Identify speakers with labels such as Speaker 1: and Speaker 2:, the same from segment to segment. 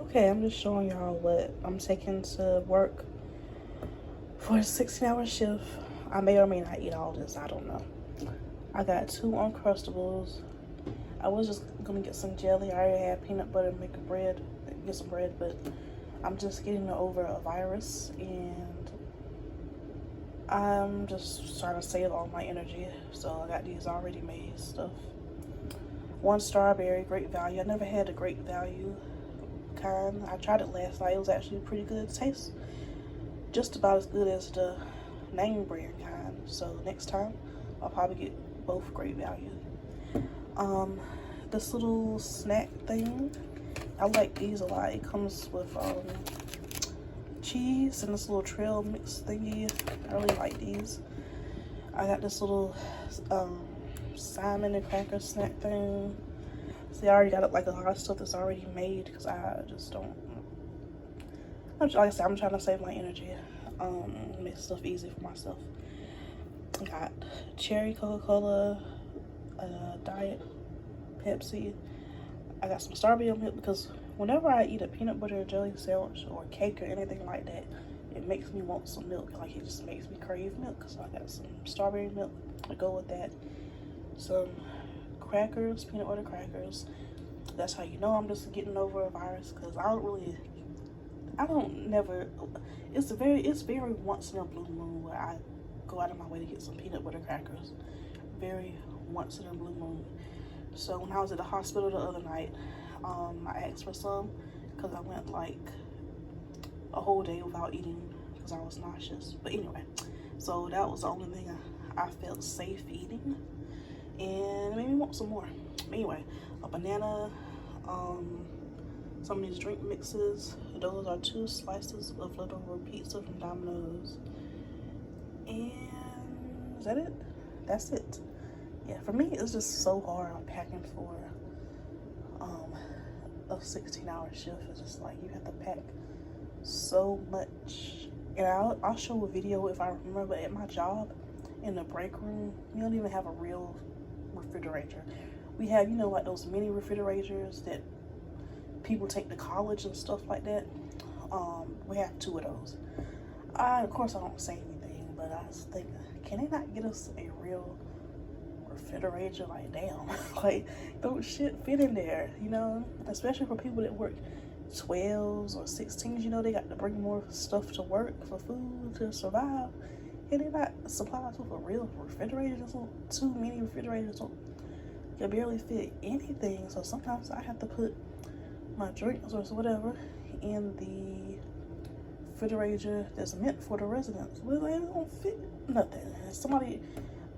Speaker 1: Okay, I'm just showing y'all what I'm taking to work for a 16-hour shift. I may or may not eat all this, I don't know. I got two Uncrustables. I was just gonna get some jelly. I already had peanut butter, make a bread, get some bread, but I'm just getting over a virus and I'm just trying to save all my energy. So I got these already made stuff. One strawberry, great value. I never had a great value kind. I tried it last night. It was actually pretty good. It tastes just about as good as the name brand kind. So next time, I'll probably get both great value. Um, this little snack thing, I like these a lot. It comes with cheese and this little trail mix thingy. I really like these. I got this little salmon and cracker snack thing. See, I already got it, like a lot of stuff that's already made because I just don't. Like I said, I'm trying to save my energy. Make stuff easy for myself. I got cherry Coca-Cola, diet Pepsi. I got some strawberry milk because whenever I eat a peanut butter and jelly sandwich or cake or anything like that, it makes me want some milk. Like it just makes me crave milk. So I got some strawberry milk to go with that. Some crackers, peanut butter crackers. That's how you know I'm just getting over a virus because I don't never, it's very once in a blue moon where I go out of my way to get some peanut butter crackers. Very once in a blue moon. So when I was at the hospital the other night, I asked for some because I went like a whole day without eating because I was nauseous. But anyway, so that was the only thing I felt safe eating, and it made me want some more. Anyway, a banana, some of these drink mixes. Those are 2 slices of leftover pizza from Domino's. And is that it? That's it. Yeah, for me, it's just so hard packing for a 16-hour shift. It's just like you have to pack so much. And I'll show a video if I remember at my job in the break room. We don't even have a real refrigerator. We have, you know, like those mini refrigerators that people take to college and stuff like that. We have 2 of those. Of course, I don't say anything, but I was thinking, can they not get us a real refrigerator? Like, damn, like, don't shit fit in there, you know? Especially for people that work 12s or 16s, you know, they got to bring more stuff to work for food to survive. And they're not supplied with a real refrigerator. Just 2 mini refrigerators can barely fit anything. So sometimes I have to put my drinks or whatever in the refrigerator that's meant for the residents. Well, they don't fit nothing.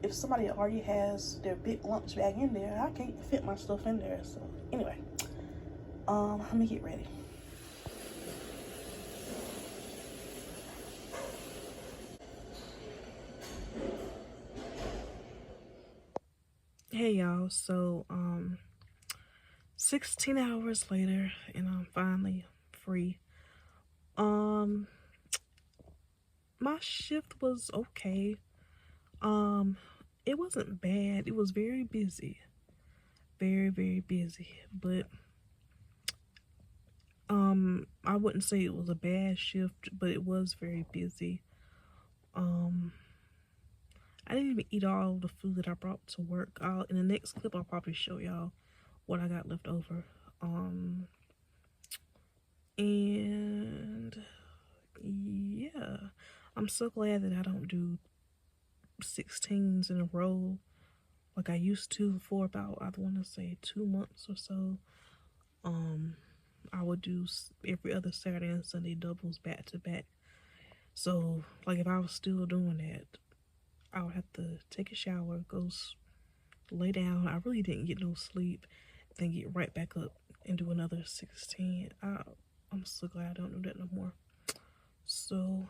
Speaker 1: If somebody already has their big lunch bag in there, I can't fit my stuff in there. So anyway, let me get ready. Hey y'all, so 16 hours later and I'm finally free. My shift was okay. It wasn't bad. It was very busy. Very, very busy. But I wouldn't say it was a bad shift, but it was very busy. I didn't even eat all the food that I brought to work. In the next clip I'll probably show y'all what I got left over. And yeah, I'm so glad that I don't do 16s in a row like I used to for about, I want to say 2 months or so. I would do every other Saturday and Sunday doubles back to back. So like if I was still doing that, I would have to take a shower, go lay down. I really didn't get no sleep, then get right back up and do another 16. I'm so glad I don't do that no more. So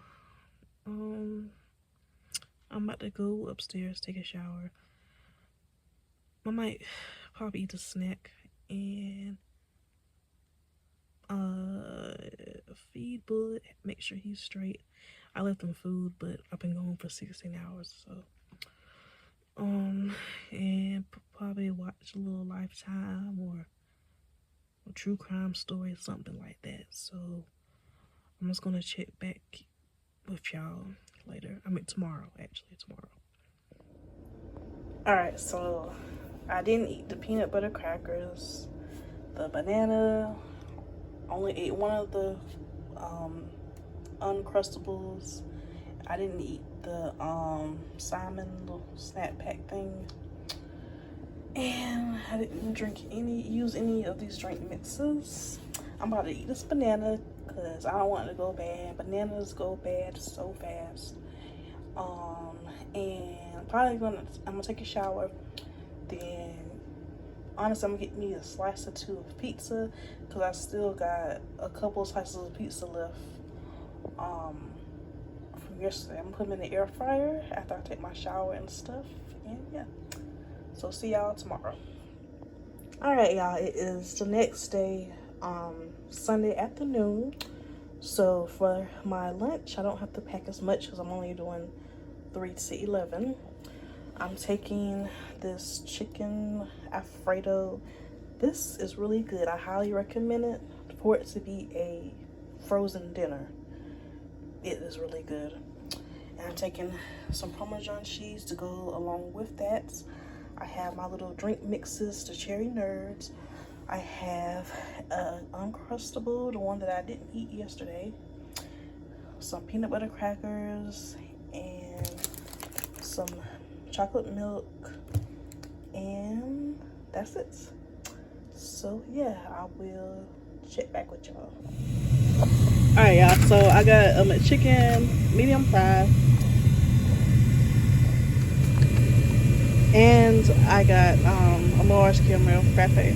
Speaker 1: I'm about to go upstairs, take a shower. I might probably eat a snack and feed Bud, make sure he's straight. I left him food, but I've been gone for 16 hours, so and probably watch a little Lifetime or true crime story, something like that. So I'm just gonna check back with y'all later. I mean tomorrow, actually tomorrow. Alright, so I didn't eat the peanut butter crackers, the banana, only ate one of the Uncrustables. I didn't eat the Simon little snack pack thing. And I didn't use any of these drink mixes. I'm about to eat this banana because I don't want it to go bad. Bananas go bad so fast. And I'm gonna take a shower. Then honestly, I'm gonna get me a slice or two of pizza because I still got a couple slices of pizza left from yesterday. I'm gonna put them in the air fryer after I take my shower and stuff. And yeah. So see y'all tomorrow. Alright, y'all, it is the next day, Sunday afternoon. So for my lunch, I don't have to pack as much because I'm only doing 3 to 11. I'm taking this chicken Alfredo. This is really good. I highly recommend it for it to be a frozen dinner. It is really good. And I'm taking some Parmesan cheese to go along with that. I have my little drink mixes, the Cherry Nerds. I have an Uncrustable, the one that I didn't eat yesterday. Some peanut butter crackers and some chocolate milk. And that's it. So yeah, I will check back with y'all. Alright y'all, so I got a chicken medium fry. And I got a large caramel frappe.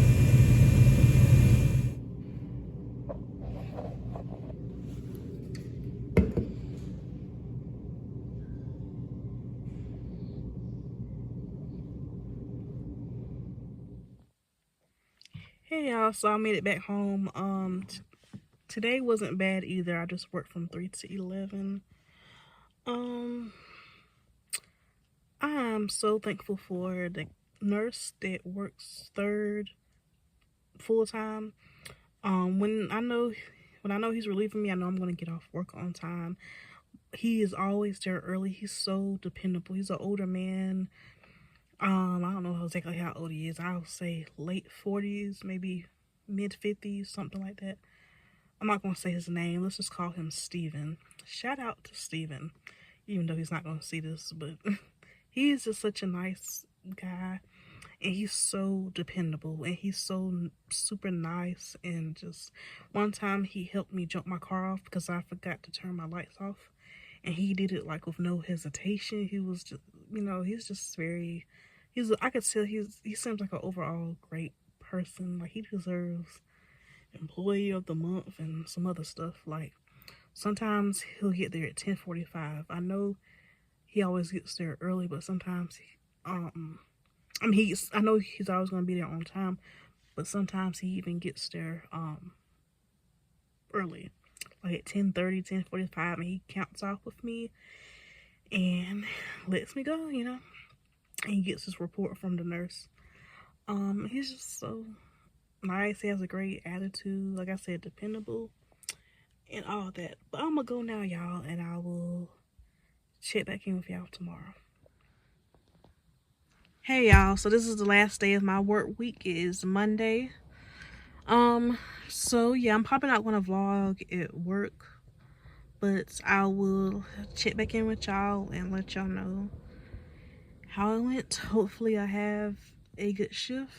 Speaker 1: Hey y'all, so I made it back home. Today wasn't bad either. I just worked from 3 to 11. I'm so thankful for the nurse that works third full time. When I know he's relieving me, I know I'm gonna get off work on time. He is always there early. He's so dependable. He's an older man. I don't know exactly how old he is. I'll say late 40s, maybe mid 50s, something like that. I'm not gonna say his name. Let's just call him Steven. Shout out to Steven, even though he's not gonna see this, but he is just such a nice guy, and he's so dependable, and he's so super nice. And just one time he helped me jump my car off because I forgot to turn my lights off, and he did it like with no hesitation. He was just, he's just I could tell he seems like an overall great person. Like, he deserves employee of the month and some other stuff. Like, sometimes he'll get there at 10:45. I know he always gets there early, but sometimes I know he's always gonna be there on time, but sometimes he even gets there early, like at 10:30, 10:45, and he counts off with me and lets me go, and he gets his report from the nurse. He's just so nice. He has a great attitude, like I said, dependable and all that. But I'm gonna go now, y'all, and I will check back in with y'all tomorrow. Hey y'all, so this is the last day of my work week. It is Monday. So yeah, I'm probably not gonna vlog at work, but I will check back in with y'all and let y'all know how it went. Hopefully I have a good shift.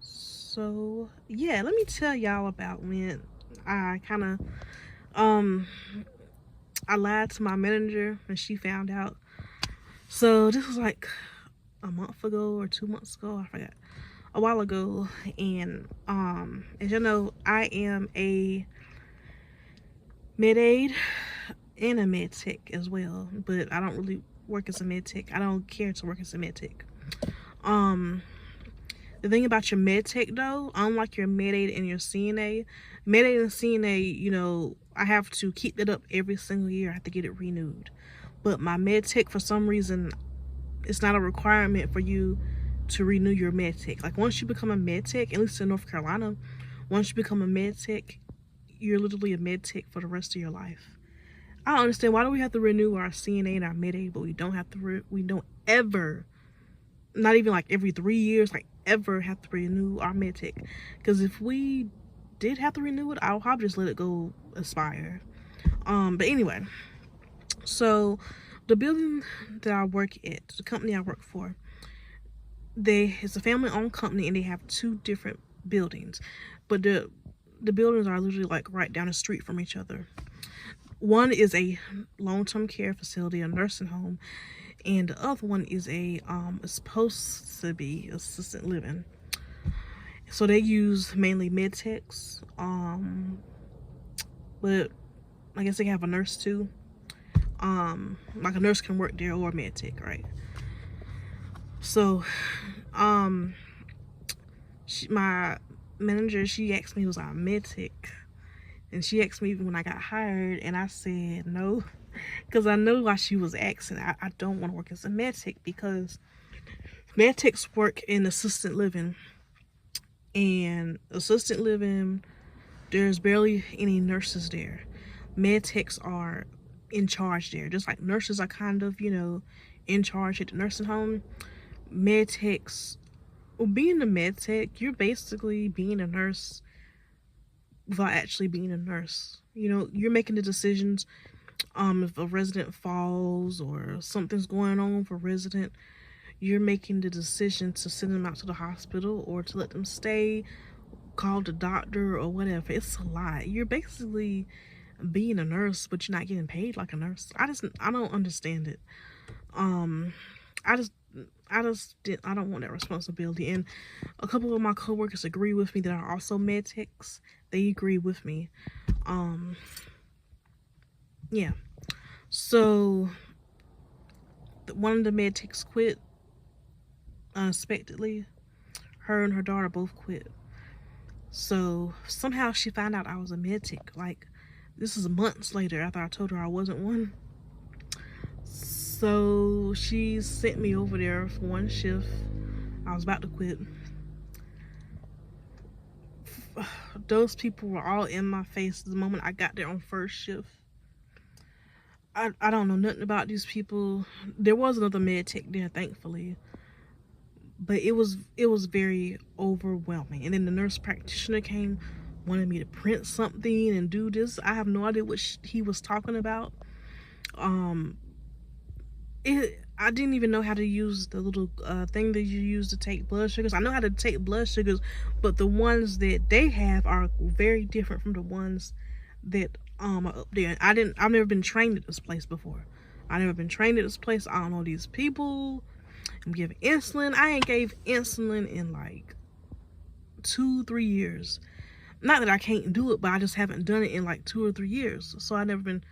Speaker 1: So yeah, let me tell y'all about when I kind of I lied to my manager and she found out. So this was like a month ago or 2 months ago, I forgot, a while ago. And as you know, I am a Med-Aide and a med tech as well, but I don't really work as a med tech. I don't care to work as a med tech. The thing about your med tech though, unlike your Med-Aide and your CNA, Med-Aide and CNA, I have to keep it up every single year. I have to get it renewed. But my med tech, for some reason, it's not a requirement for you to renew your med tech. Like once you become a med tech, at least in North Carolina, once you become a med tech, you're literally a med tech for the rest of your life. I don't understand, why do we have to renew our CNA and our Med-Aide, but we don't have to we don't ever, not even like every 3 years, like ever have to renew our med tech. Because if we did have to renew it, I'll probably just let it go expire. But anyway, so the building that I work at, the company I work for, it's a family-owned company, and they have 2 different buildings, but the buildings are literally like right down the street from each other. One is a long-term care facility, a nursing home, and the other one is it's supposed to be assisted living. So they use mainly med techs, but I guess they have a nurse too. Like a nurse can work there, or a med tech, right? So, my manager, she asked me, was I a med tech? And she asked me even when I got hired, and I said no, because I know why she was asking. I don't want to work as a med tech, because med techs work in assisted living, and assisted living, there's barely any nurses there. Med techs are in charge there, just like nurses are kind of, you know, in charge at the nursing home. Med techs, well, being a med tech, you're basically being a nurse without actually being a nurse. You know, you're making the decisions. If a resident falls or something's going on for a resident, you're making the decision to send them out to the hospital or to let them stay, call the doctor or whatever. It's a lot. You're basically being a nurse, but you're not getting paid like a nurse. I don't understand it. I don't want that responsibility. And a couple of my coworkers agree with me that are also med techs. They agree with me. Yeah. So one of the med techs quit unexpectedly. Her and her daughter both quit. So somehow she found out I was a med tech. Like, this is months later after I told her I wasn't one. So she sent me over there for one shift. I was about to quit. Those people were all in my face the moment I got there on first shift. I don't know nothing about these people. There was another med tech there, thankfully, but it was very overwhelming. And then the nurse practitioner came, wanted me to print something and do this. I have no idea what he was talking about. I didn't even know how to use the little thing that you use to take blood sugars. I know how to take blood sugars, but the ones that they have are very different from the ones that are up there. I've never been trained at this place before. I don't know these people. I'm giving insulin. I ain't gave insulin in like 2-3 years. Not that I can't do it, but I just haven't done it in like 2 or 3 years. So I never been.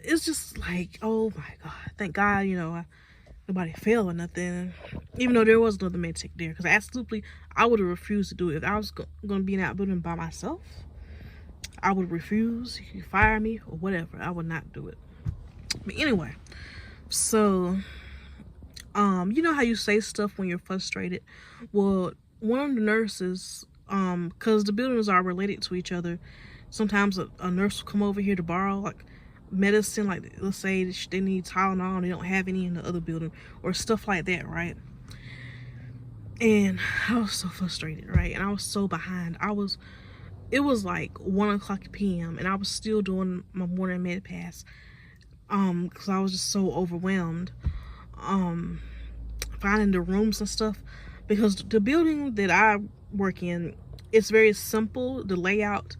Speaker 1: It's just like, oh my God, thank God, you know, nobody fell or nothing. Even though there was another med tech there, because absolutely I would have refused to do it. If I was going to be in that building by myself, I would refuse. You fire me or whatever. I would not do it. But anyway, so you know how you say stuff when you're frustrated? Well, one of the nurses, because the buildings are related to each other, sometimes a nurse will come over here to borrow like medicine, like let's say they need Tylenol and they don't have any in the other building or stuff like that, right? And I was so frustrated, right? And I was so behind. It was like 1:00 p.m. and I was still doing my morning med pass, because I was just so overwhelmed, finding the rooms and stuff, because the building that I work in, it's very simple, the layout.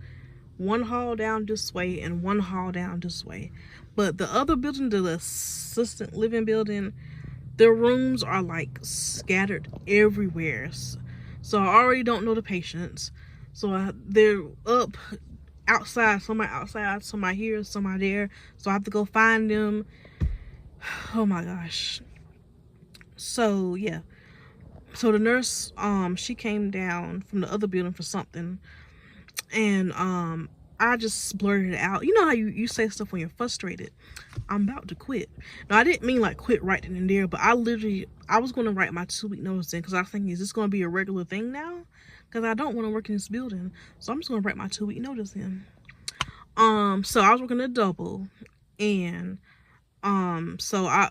Speaker 1: One hall down this way and one hall down this way. But the other building, the assisted living building, the rooms are like scattered everywhere. So I already don't know the patients. So they're up outside, somebody here, somebody there. So I have to go find them. Oh my gosh. So yeah. So the nurse, she came down from the other building for something. And I just blurted it out. You know how you say stuff when you're frustrated. I'm about to quit. Now, I didn't mean like quit right then and there, but I was going to write my 2-week notice in because I think, is this going to be a regular thing now? Because I don't want to work in this building. So I'm just going to write my 2-week notice in. So I was working a double, and so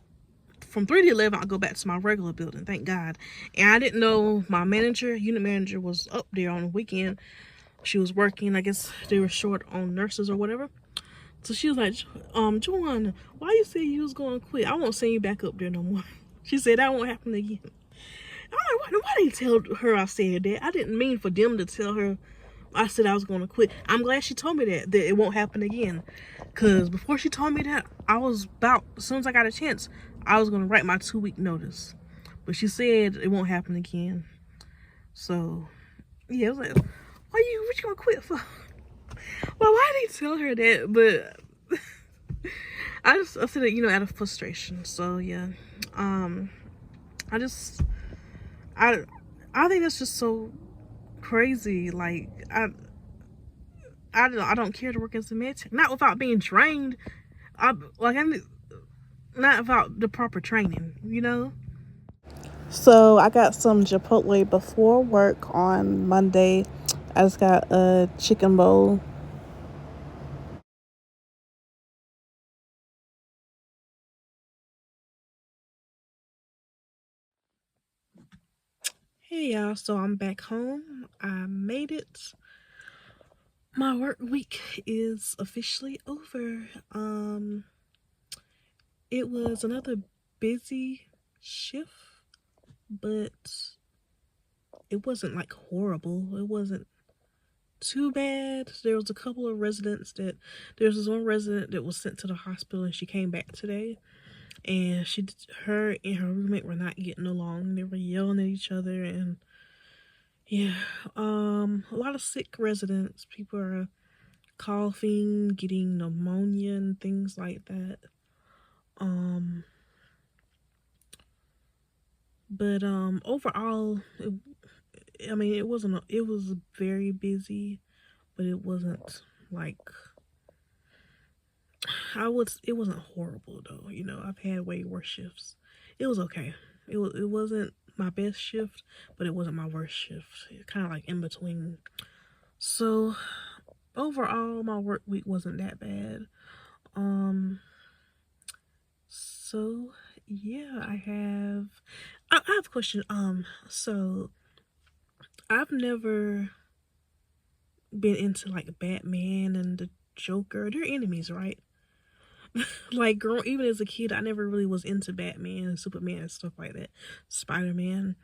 Speaker 1: from 3 to 11, I'll go back to my regular building, thank God. And I didn't know my unit manager was up there on the weekend. She was working. I guess they were short on nurses or whatever. So she was like, Joanna, why you say you was going to quit? I won't send you back up there no more. She said, that won't happen again. Why did you tell her I said that? I didn't mean for them to tell her I said I was going to quit. I'm glad she told me that it won't happen again. Because before she told me that, I was about, as soon as I got a chance, I was going to write my 2-week notice. But she said it won't happen again. So, yeah, I was like, what you going to quit for? Well, why did he tell her that? But I said it, out of frustration. So, yeah. I think that's just so crazy. Like, I don't care to work as a med tech. Not without being trained. Not without the proper training. So I got some Chipotle before work on Monday. I just got a chicken bowl. Hey y'all, so I'm back home. I made it. My work week is officially over. It was another busy shift, but it wasn't like horrible. It wasn't too bad. There was a couple of residents there was one resident that was sent to the hospital and she came back today. And her and her roommate were not getting along. They were yelling at each other, and yeah, a lot of sick residents. People are coughing, getting pneumonia, and things like that. But overall, it wasn't. It was very busy, but it wasn't like It wasn't horrible though. I've had way worse shifts. It was okay. It wasn't my best shift, but it wasn't my worst shift. Kind of like in between. So overall, my work week wasn't that bad. So yeah, I have a question. So I've never been into like Batman and the Joker. They're enemies, right? Like, girl, even as a kid, I never really was into Batman and Superman and stuff like that. Spider-Man.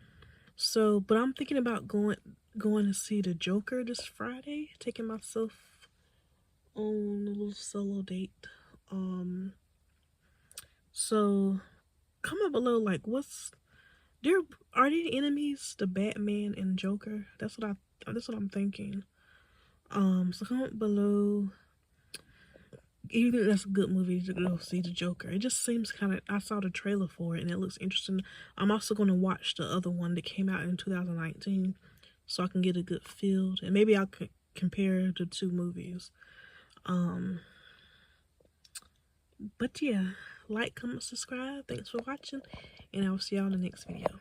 Speaker 1: So, but I'm thinking about going to see the Joker this Friday, taking myself on a little solo date. So comment below, like, are they enemies, the Batman and Joker? That's what I'm thinking. So comment below if you think that's a good movie to go see, the Joker. It just seems I saw the trailer for it and it looks interesting. I'm also going to watch the other one that came out in 2019 so I can get a good feel, and maybe I'll compare the two movies. But yeah, like, comment, subscribe. Thanks for watching, and I'll see y'all in the next video.